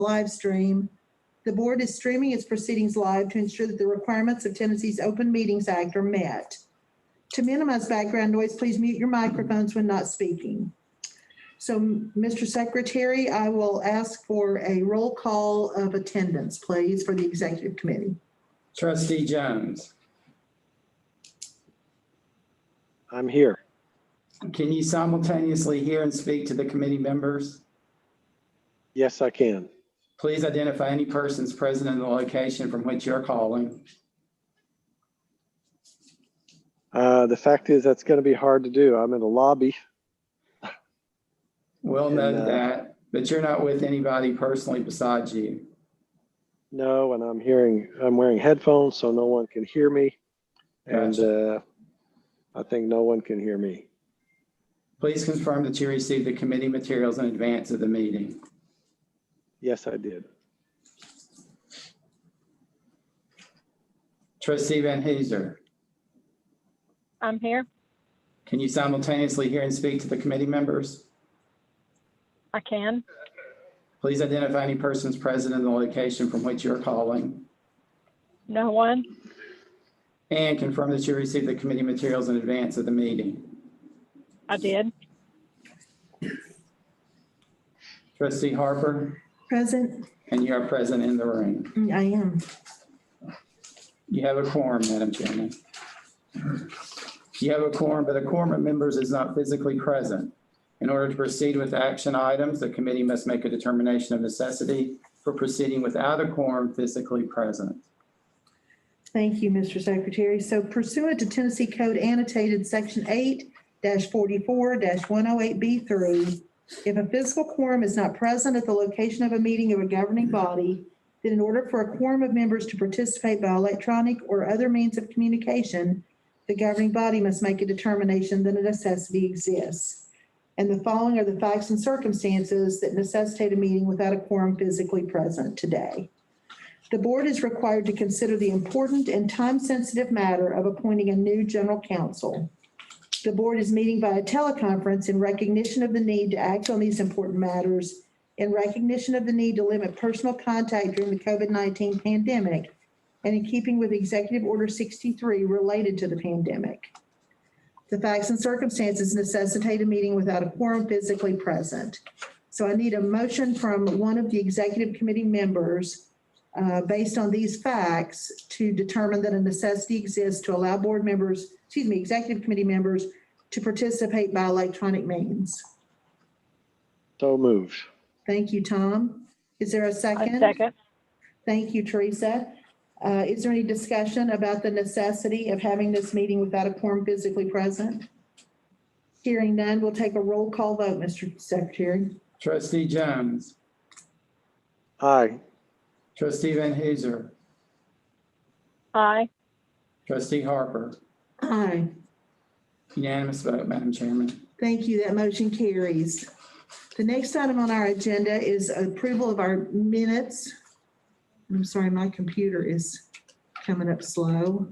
live stream. The board is streaming its proceedings live to ensure that the requirements of Tennessee's Open Meetings Act are met. To minimize background noise, please mute your microphones when not speaking. So, Mr. Secretary, I will ask for a roll call of attendance, please, for the Executive Committee. Trustee Jones. I'm here. Can you simultaneously hear and speak to the committee members? Yes, I can. Please identify any persons present in the location from which you're calling. The fact is that's going to be hard to do. I'm in a lobby. We'll note that, but you're not with anybody personally besides you. No, and I'm wearing headphones so no one can hear me. Gotcha. And I think no one can hear me. Please confirm that you received the committee materials in advance of the meeting. Yes, I did. Trustee Van Hooser. I'm here. Can you simultaneously hear and speak to the committee members? I can. Please identify any persons present in the location from which you're calling. No one. And confirm that you received the committee materials in advance of the meeting. I did. Trustee Harper. Present. And you are present in the room. I am. You have a quorum, Madam Chairman. You have a quorum, but a quorum of members is not physically present. In order to proceed with action items, the committee must make a determination of necessity for proceeding without a quorum physically present. Thank you, Mr. Secretary. So pursuant to Tennessee Code annotated section 8-44-108B3, if a physical quorum is not present at the location of a meeting of a governing body, then in order for a quorum of members to participate by electronic or other means of communication, the governing body must make a determination that a necessity exists. And the following are the facts and circumstances that necessitate a meeting without a quorum physically present today. The board is required to consider the important and time-sensitive matter of appointing a new general counsel. The board is meeting via teleconference in recognition of the need to act on these important matters, in recognition of the need to limit personal contact during the COVID-19 pandemic, and in keeping with Executive Order 63 related to the pandemic. The facts and circumstances necessitate a meeting without a quorum physically present. So I need a motion from one of the Executive Committee members based on these facts to determine that a necessity exists to allow board members, Executive Committee members to participate by electronic means. So moved. Thank you, Tom. Is there a second? A second. Thank you, Teresa. Is there any discussion about the necessity of having this meeting without a quorum physically present? Hearing none, we'll take a roll call vote, Mr. Secretary. Trustee Jones. Aye. Trustee Van Hooser. Aye. Trustee Harper. Aye. Unanimous vote, Madam Chairman. Thank you. That motion carries. The next item on our agenda is approval of our minutes. I'm sorry, my computer is coming up slow.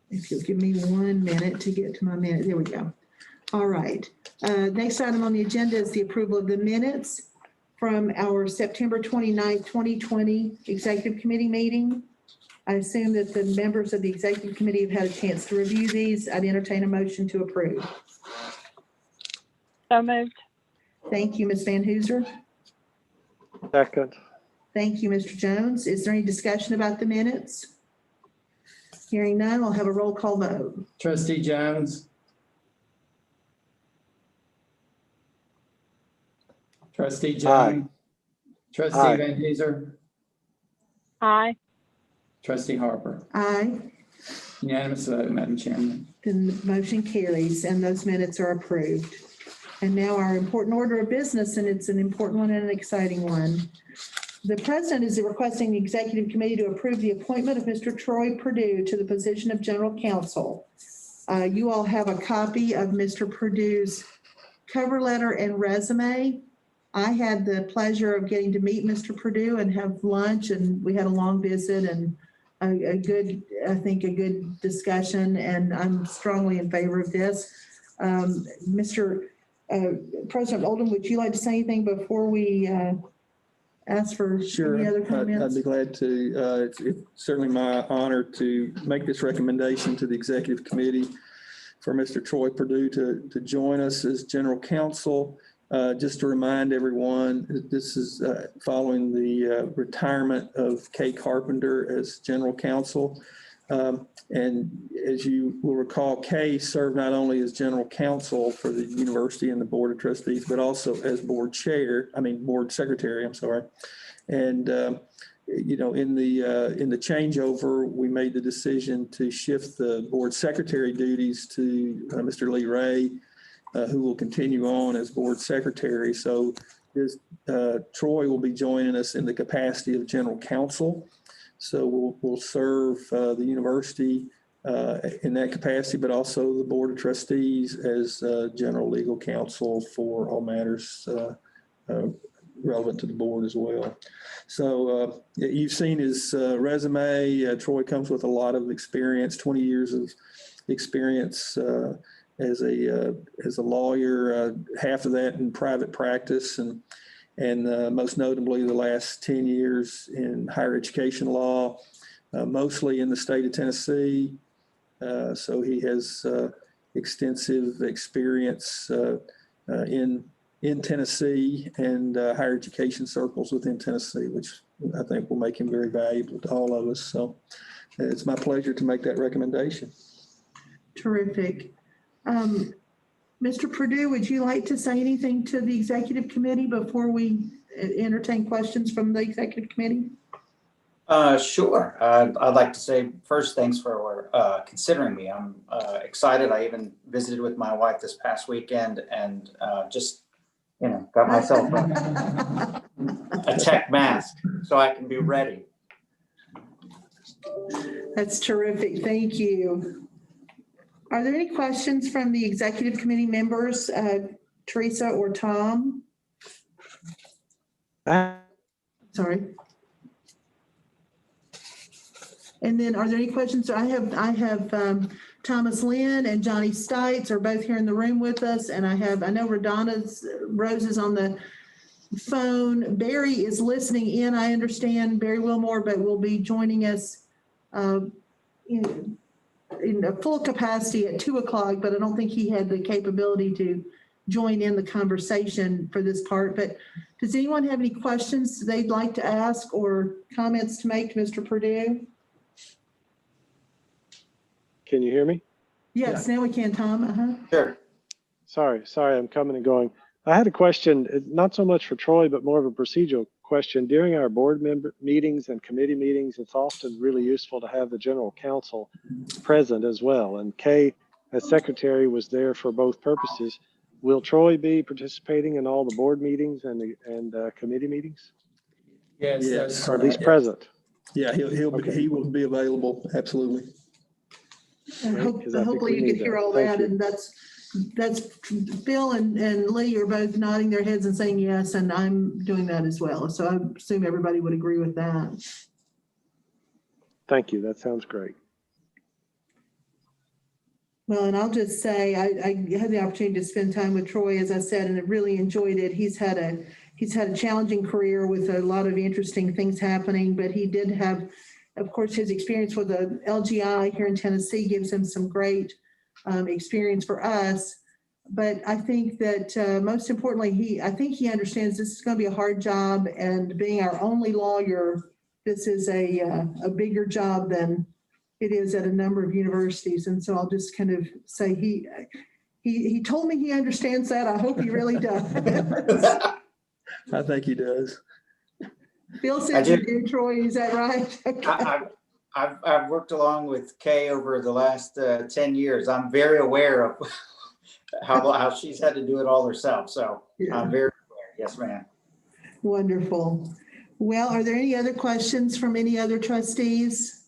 If you'll give me 1 minute to get to my minute. There we go. All right. Next item on the agenda is the approval of the minutes from our September 29th, 2020 Executive Committee meeting. I assume that the members of the Executive Committee have had a chance to review these. I'd entertain a motion to approve. So moved. Thank you, Ms. Van Hooser. Second. Thank you, Mr. Jones. Is there any discussion about the minutes? Hearing none, we'll have a roll call vote. Trustee Jones. Trustee Jones. Aye. Trustee Aye. Van Hooser. Aye. Trustee Harper. Aye. Unanimous vote, Madam Chairman. Then the motion carries and those minutes are approved. And now our important order of business, and it's an important one and an exciting one. The president is requesting the executive committee to approve the appointment of Mr. Troy Purdue to the position of general counsel. You all have a copy of Mr. Purdue's cover letter and resume. I had the pleasure of getting to meet Mr. Purdue and have lunch, and we had a long visit and a good discussion, and I'm strongly in favor of this. Mr. President Oldham, would you like to say anything before we ask for Sure. any other I'd comments? be glad to. It's certainly my honor to make this recommendation to the executive committee for Mr. Troy Perdue to join us as general counsel. Just to remind everyone, this is following the retirement of Kay Carpenter as general counsel. And as you will recall, Kay served not only as general counsel for the university and the board of trustees, but also as board secretary, I'm sorry. And, you know, in the changeover, we made the decision to shift the board secretary duties to Mr. Lee Ray, who will continue on as board secretary. So Troy will be joining us in the capacity of general counsel. So we'll serve the university in that capacity, but also the board of trustees as general legal counsel for all matters relevant to the board as well. So you've seen his resume. Troy comes with a lot of experience, 20 years of experience as a lawyer, half of that in private practice, and most notably the last 10 years in higher education law, mostly in the state of Tennessee. So he has extensive experience in Tennessee and higher education circles within Tennessee, which I think will make him very valuable to all of us. So it's my pleasure to make that recommendation. Terrific. Mr. Perdue, would you like to say anything to the executive committee before we entertain questions from the executive committee? Sure. I'd like to say first, thanks for considering me. I'm excited. I even visited with my wife this past weekend and just, you know, got myself a tech mask so I can be ready. That's terrific. Thank you. Are there any questions from the executive committee members, Teresa or Tom? Sorry. And then are there any questions? I have Thomas Lynn and Johnny Stites are both here in the room with us. And I know Rose is on the phone. Barry is listening in, I understand, Barry Wilmore, but will be joining us in a full capacity at 2:00, but I don't think he had the capability to join in the conversation for this part. But does anyone have any questions they'd like to ask or comments to make to Mr. Perdue? Can you hear me? Yes, now we can, Tom. Sure. Sorry, I'm coming and going. I had a question, not so much for Troy, but more of a procedural question. During our board member meetings and committee meetings, it's often really useful to have the general counsel present as well. And Kay, as secretary, was there for both purposes. Will Troy be participating in all the board meetings and committee meetings? Yes. Or at least present? Yeah, he will be available. Absolutely. Hopefully you could hear all that. And that's Bill and Lee are both nodding their heads and saying yes, and I'm doing that as well. So I assume everybody would agree with that. Thank you. That sounds great. Well, and I'll just say I had the opportunity to spend time with Troy, as I said, and I really enjoyed it. He's had a challenging career with a lot of interesting things happening, but he did have, of course, his experience with the LGI here in Tennessee gives him some great experience for us. But I think that most importantly, I think he understands this is going to be a hard job, and being our only lawyer, this is a bigger job than it is at a number of universities. And so I'll just kind of say he told me he understands that. I hope he really does. I think he does. Bill says you do, Troy. Is that right? Okay. I've worked along with Kay over the last 10 years. I'm very aware of how she's had to do it all herself. So yeah. I'm very aware. Yes, ma'am. Wonderful. Well, are there any other questions from any other trustees?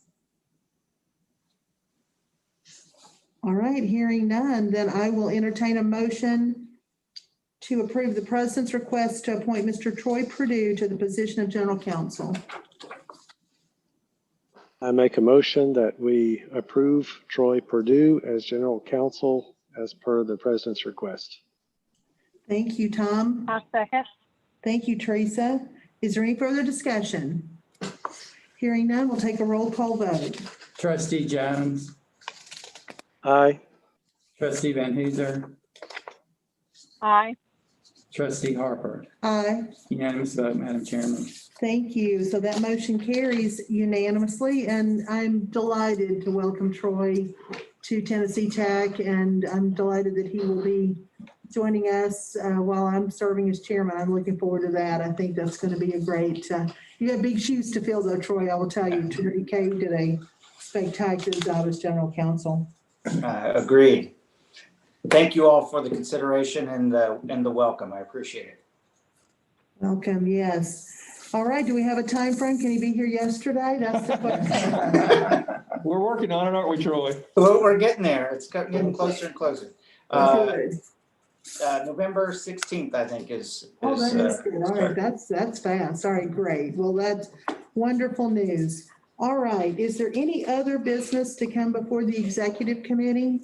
All right, hearing none, then I will entertain a motion to approve the president's request to appoint Mr. Troy Perdue to the position of general counsel. I make a motion that we approve Troy Perdue as general counsel as per the president's request. Thank you, Tom. I second. Thank you, Teresa. Is there any further discussion? Hearing none, we'll take a roll call vote. Trustee Jones, Aye. trustee Van Huzer, Aye. trustee Harper. Aye. Unanimous vote, Madam Chairman. Thank you. So that motion carries unanimously, and I'm delighted to welcome Troy to Tennessee Tech, and I'm delighted that he will be joining us while I'm serving as chairman. I'm looking forward to that. I think that's going to be a great, you have big shoes to fill though, Troy, I will tell you. Kay did a spectacular job as general counsel. Agreed. Thank you all for the consideration and the welcome. I appreciate it. Welcome, yes. All right, do we have a time frame? Can he be here yesterday? That's the question. We're working on it, aren't we, Troy? Well, we're getting there. It's getting closer and closer. Good. November 16th, I think is. Oh, that is good. All right, that's fast. All right, great. Well, that's wonderful news. All right, is there any other business to come before the executive committee?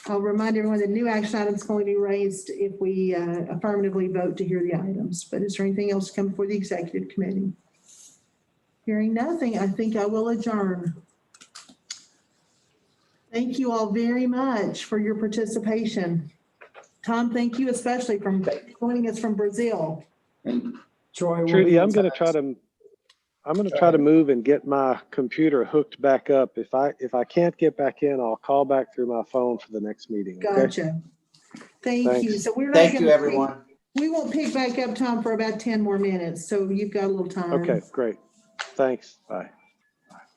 I'll remind everyone that new action items can only be raised if we affirmatively vote to hear the items. But is there anything else to come before the executive committee? Hearing nothing, I think I will adjourn. Thank you all very much for your participation. Tom, thank you especially for joining us from Brazil. And Troy. we'll Trudy, be in I'm going to touch. try to move and get my computer hooked back up. If I can't get back in, I'll call back through my phone for the next meeting. Okay? Gotcha. Thank you. Thanks. So we're not Thank you, gonna everyone. we won't pick back up, Tom, for about 10 more minutes. So you've got a little time. Okay, great. Thanks. Bye.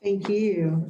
Thank you.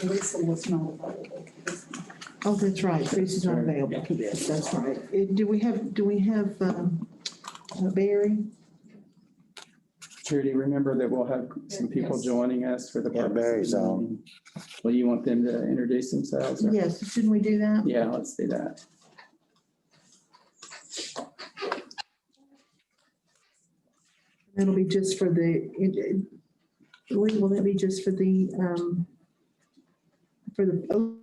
Teresa was not available. Oh, that's right. Teresa's not available for this. That's right. Do we have Barry? Judy, remember that we'll have some people Yes. joining us for the. Yeah, purpose of Barry's the on. meeting. Well, you want them to introduce themselves? or- Yes, shouldn't we do that? Yeah, let's do that. That'll be just for will that be just for the, oh,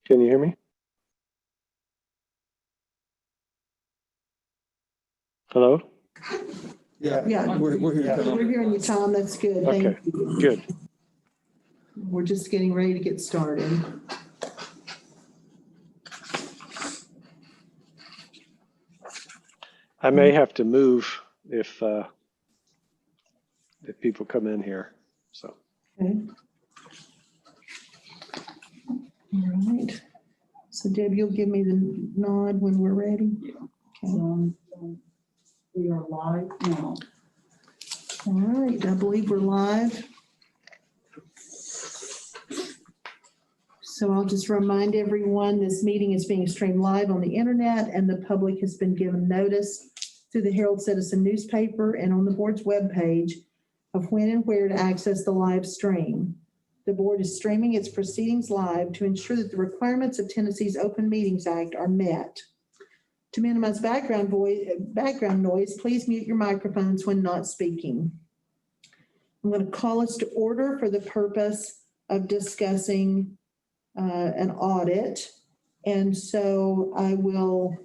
Can you hear me? Hello? Yeah. We're here, Tom. we're hearing you, Tom. That's good. Okay. Thank you. Good. We're just getting ready to get started. I may have to move if people come in here, so. Okay. All right. So Deb, you'll give me the nod when we're ready? Okay. We are live now. All right, I believe we're live. So I'll just remind everyone, this meeting is being streamed live on the internet, and the public has been given notice through the Herald Citizen newspaper and on the board's webpage of when and where to access the live stream. The board is streaming its proceedings live to ensure that the requirements of Tennessee's Open Meetings Act are met. To minimize background noise, please mute your microphones when not speaking. I'm going to call us to order for the purpose of discussing an audit. And so I will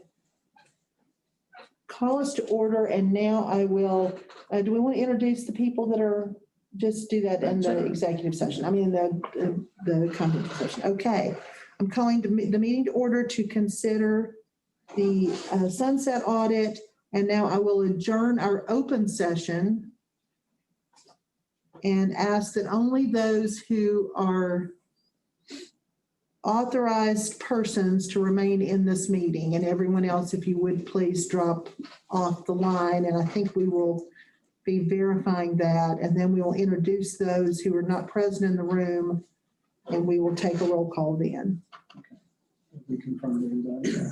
call us to order, and now I will, do we want to introduce the people that are, just do that in the executive session, I mean, the conference session. Okay, I'm calling the meeting to order to consider the sunset audit, and now I will adjourn our open session and ask that only those who are authorized persons to remain in this meeting, and everyone else, if you would please drop off the line. And I think we will be verifying that, and then we will introduce those who are not present in the room, and we will take a roll call then. We confirmed everybody.